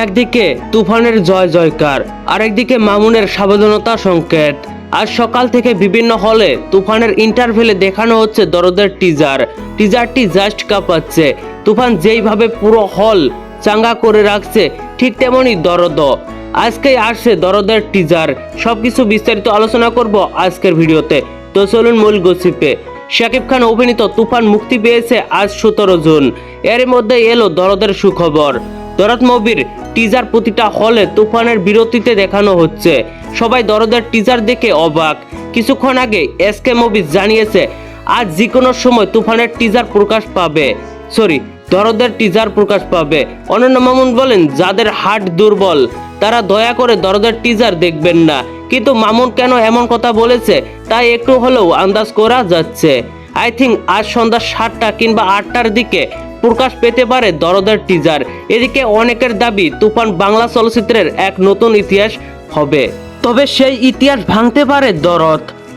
একদিকে তুফানের জয় জয়কার, আরেকদিকে মামুনের সাবধানতা সংকেত। আজ সকাল থেকে বিভিন্ন হলে তুফানের ইন্টারভেলে দেখানো হচ্ছে দরদের টিজারটি জাস্ট কাঁপাচ্ছে। তুফান যেইভাবে পুরো হল চাঙ্গা করে রাখছে, ঠিক তেমনই দরদ। আজকেই আসছে দরদের টিজার। সবকিছু বিস্তারিত আলোচনা করব আজকের ভিডিওতে। তো চলুন মূল গসিপে। শাকিব খান অভিনীত তুফান মুক্তি পেয়েছে আজ 17 জুন। এর মধ্যে এলো দরদের সুখবর। দরদ মুভির টিজার প্রতিটা হলে তুফানের বিরতিতে দেখানো হচ্ছে। সবাই দরদের টিজার দেখে অবাক। কিছুক্ষণ আগে এসকে মুভিজ জানিয়েছে আজ যে কোনো সময় তুফানের টিজার প্রকাশ পাবে। দরদের টিজার প্রকাশ পাবে। অনন্য মামুন বলেন, যাদের হার্ট দুর্বল তারা দয়া করে দরদের টিজার দেখবেন না। কিন্তু মামুন কেন এমন কথা বলেছে তাই একটু হলেও আন্দাজ করা যাচ্ছে। আই থিঙ্ক আজ সন্ধ্যা 7টা কিংবা 8টার দিকে প্রকাশ পেতে পারে দরদের টিজার। এদিকে অনেকের দাবি তুফান বাংলা চলচ্চিত্রের এক নতুন ইতিহাস হবে। তবে সেই ইতিহাস ভাঙতে পারে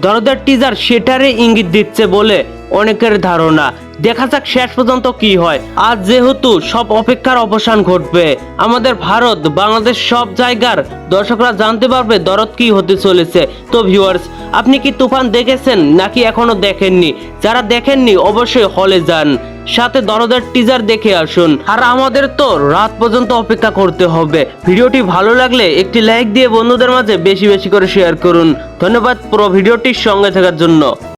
দরদের টিজার সেটারই ইঙ্গিত দিচ্ছে বলে অনেকের ধারণা। দেখা যাক শেষ পর্যন্ত কি হয়। আজ যেহেতু সব অপেক্ষার অবসান ঘটবে, আমাদের ভারত বাংলাদেশ সব জায়গার দর্শকরা জানতে পারবে দরদ কি হতে চলেছে। তো ভিউয়ার্স, আপনি কি তুফান দেখেছেন নাকি এখনো দেখেননি? যারা দেখেননি অবশ্যই হলে যান, সাথে দরদের টিজার দেখে আসুন। আর আমাদের তো রাত পর্যন্ত অপেক্ষা করতে হবে। ভিডিওটি ভালো লাগলে একটি লাইক দিয়ে বন্ধুদের মাঝে বেশি বেশি করে শেয়ার করুন। ধন্যবাদ পুরো ভিডিওটির সঙ্গে থাকার জন্য।